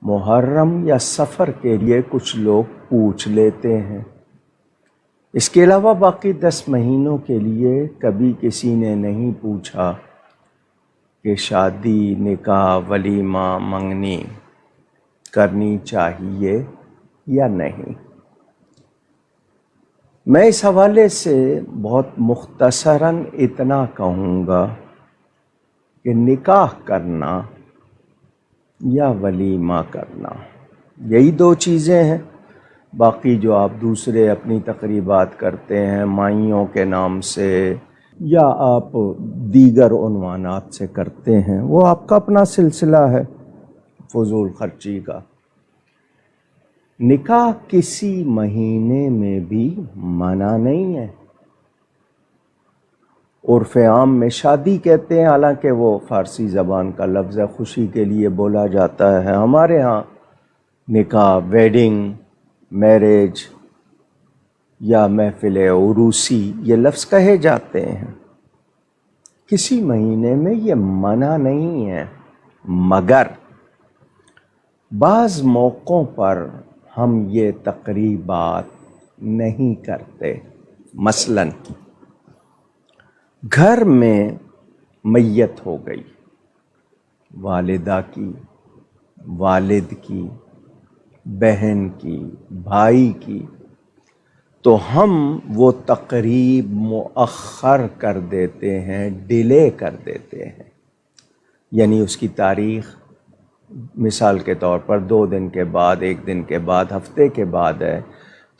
محرم یا سفر کے لیے کچھ لوگ پوچھ لیتے ہیں۔ اس کے علاوہ باقی 10 مہینوں کے لیے کبھی کسی نے نہیں پوچھا کہ شادی، نکاح، ولیمہ، منگنی کرنی چاہیے یا نہیں۔ میں اس حوالے سے بہت مختصراً اتنا کہوں گا کہ نکاح کرنا یا ولیمہ کرنا، یہی 2 چیزیں ہیں۔ باقی جو آپ دوسرے اپنی تقریبات کرتے ہیں مائیوں کے نام سے یا آپ دیگر عنوانات سے کرتے ہیں، وہ آپ کا اپنا سلسلہ ہے فضول خرچی کا۔ نکاح کسی مہینے میں بھی منع نہیں ہے۔ عرف عام میں شادی کہتے ہیں، حالانکہ وہ فارسی زبان کا لفظ ہے، خوشی کے لیے بولا جاتا ہے۔ ہمارے ہاں نکاح، ویڈنگ، میرج یا محفل عروسی یہ لفظ کہے جاتے ہیں۔ کسی مہینے میں یہ منع نہیں ہے، مگر بعض موقعوں پر ہم یہ تقریبات نہیں کرتے۔ مثلاً گھر میں میت ہو گئی، والدہ کی، والد کی، بہن کی، بھائی کی، تو ہم وہ تقریب مؤخر کر دیتے ہیں، ڈیلے کر دیتے ہیں۔ یعنی اس کی تاریخ مثال کے طور پر 2 دن کے بعد، 1 دن کے بعد، ہفتے کے بعد ہے،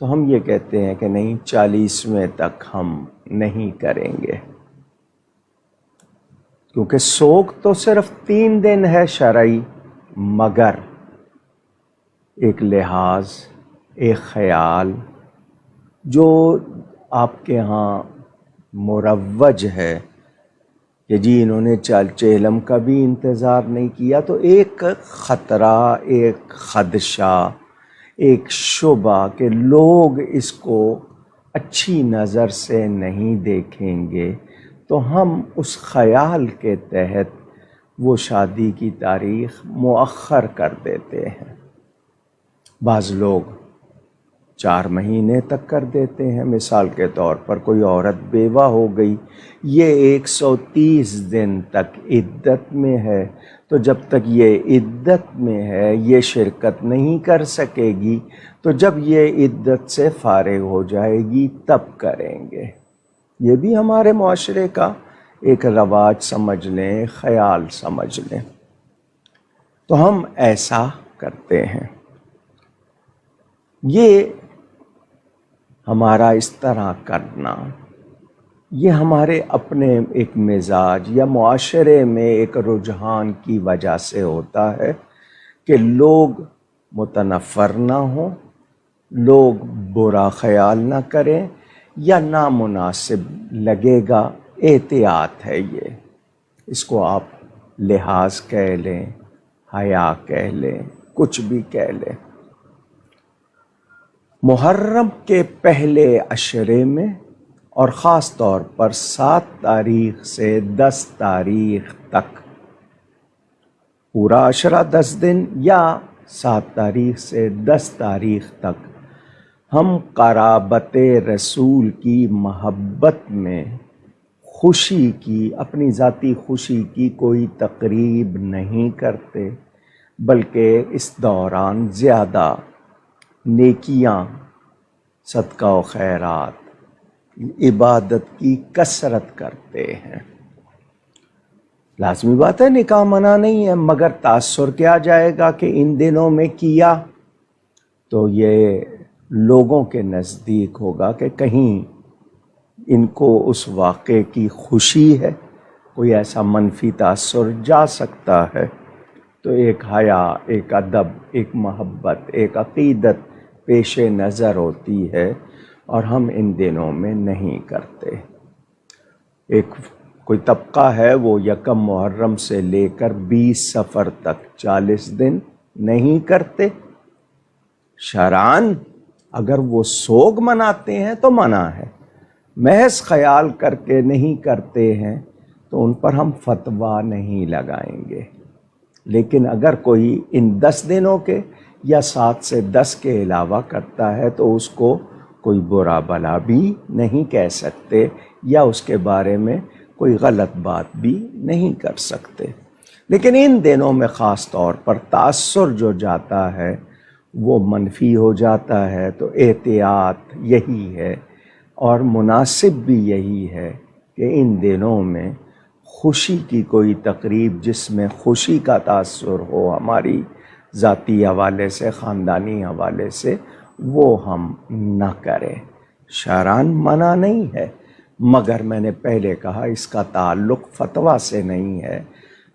تو ہم یہ کہتے ہیں کہ نہیں، 40ویں تک ہم نہیں کریں گے، کیونکہ سوگ تو صرف 3 دن ہے شرعی، مگر ایک لحاظ، ایک خیال جو آپ کے ہاں مروج ہے کہ جی انہوں نے چہلم کا بھی انتظار نہیں کیا، تو ایک خطرہ، ایک خدشہ، ایک شبہ کہ لوگ اس کو اچھی نظر سے نہیں دیکھیں گے، تو ہم اس خیال کے تحت وہ شادی کی تاریخ مؤخر کر دیتے ہیں۔ بعض لوگ 4 مہینے تک کر دیتے ہیں۔ مثال کے طور پر کوئی عورت بیوہ ہو گئی، یہ 130 دن تک عدت میں ہے، تو جب تک یہ عدت میں ہے یہ شرکت نہیں کر سکے گی، تو جب یہ عدت سے فارغ ہو جائے گی تب کریں گے۔ یہ بھی ہمارے معاشرے کا ایک رواج سمجھ لیں، خیال سمجھ لیں، تو ہم ایسا کرتے ہیں۔ یہ ہمارا اس طرح کرنا، یہ ہمارے اپنے ایک مزاج یا معاشرے میں ایک رجحان کی وجہ سے ہوتا ہے کہ لوگ متنفر نہ ہوں، لوگ برا خیال نہ کریں یا نامناسب لگے گا۔ احتیاط ہے یہ، اس کو آپ لحاظ کہہ لیں، حیا کہہ لیں، کچھ بھی کہہ لیں۔ محرم کے پہلے عشرے میں اور خاص طور پر 7 تاریخ سے 10 تاریخ تک، پورا عشرہ 10 دن یا 7 تاریخ سے 10 تاریخ تک ہم قرابت رسول کی محبت میں خوشی کی، اپنی ذاتی خوشی کی کوئی تقریب نہیں کرتے، بلکہ اس دوران زیادہ نیکیاں، صدقہ و خیرات، عبادت کی کثرت کرتے ہیں۔ لازمی بات ہے نکاح منع نہیں ہے، مگر تاثر کیا جائے گا کہ ان دنوں میں کیا، تو یہ لوگوں کے نزدیک ہوگا کہ کہیں ان کو اس واقعے کی خوشی ہے، کوئی ایسا منفی تاثر جا سکتا ہے، تو ایک حیا، ایک ادب، ایک محبت، ایک عقیدت پیش نظر ہوتی ہے، اور ہم ان دنوں میں نہیں کرتے۔ ایک کوئی طبقہ ہے وہ 1 محرم سے لے کر 20 صفر تک 40 دن نہیں کرتے۔ شرعاً اگر وہ سوگ مناتے ہیں تو منع ہے، محض خیال کر کے نہیں کرتے ہیں تو ان پر ہم فتویٰ نہیں لگائیں گے۔ لیکن اگر کوئی ان 10 دنوں کے یا 7 سے 10 کے علاوہ کرتا ہے تو اس کو کوئی برا بلا بھی نہیں کہہ سکتے یا اس کے بارے میں کوئی غلط بات بھی نہیں کر سکتے۔ لیکن ان دنوں میں خاص طور پر تاثر جو جاتا ہے وہ منفی ہو جاتا ہے، تو احتیاط یہی ہے اور مناسب بھی یہی ہے کہ ان دنوں میں خوشی کی کوئی تقریب جس میں خوشی کا تاثر ہو ہماری ذاتی حوالے سے، خاندانی حوالے سے، وہ ہم نہ کریں۔ شرعاً منع نہیں ہے، مگر میں نے پہلے کہا اس کا تعلق فتویٰ سے نہیں ہے،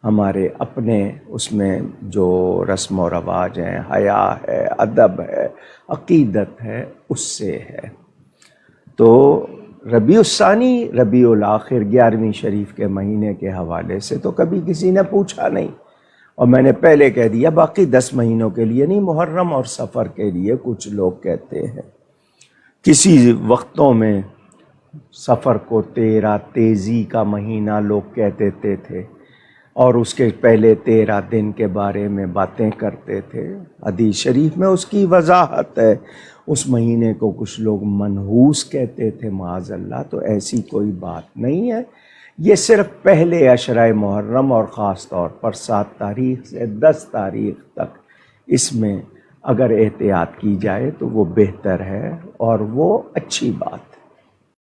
ہمارے اپنے اس میں جو رسم و رواج ہیں، حیا ہے، ادب ہے، عقیدت ہے، اس سے ہے۔ تو ربیع الثانی، ربیع الآخر 11ویں شریف کے مہینے کے حوالے سے تو کبھی کسی نے پوچھا نہیں، اور میں نے پہلے کہہ دیا باقی 10 مہینوں کے لیے نہیں، محرم اور سفر کے لیے کچھ لوگ کہتے ہیں۔ کسی وقتوں میں سفر کو 13 تیزی کا مہینہ لوگ کہتے تھے اور اس کے پہلے 13 دن کے بارے میں باتیں کرتے تھے۔ حدیث شریف میں اس کی وضاحت ہے۔ اس مہینے کو کچھ لوگ منحوس کہتے تھے، معاذ اللہ، تو ایسی کوئی بات نہیں ہے۔ یہ صرف پہلے عشرۂ محرم اور خاص طور پر 7 تاریخ سے 10 تاریخ تک اس میں اگر احتیاط کی جائے تو وہ بہتر ہے اور وہ اچھی بات ہے۔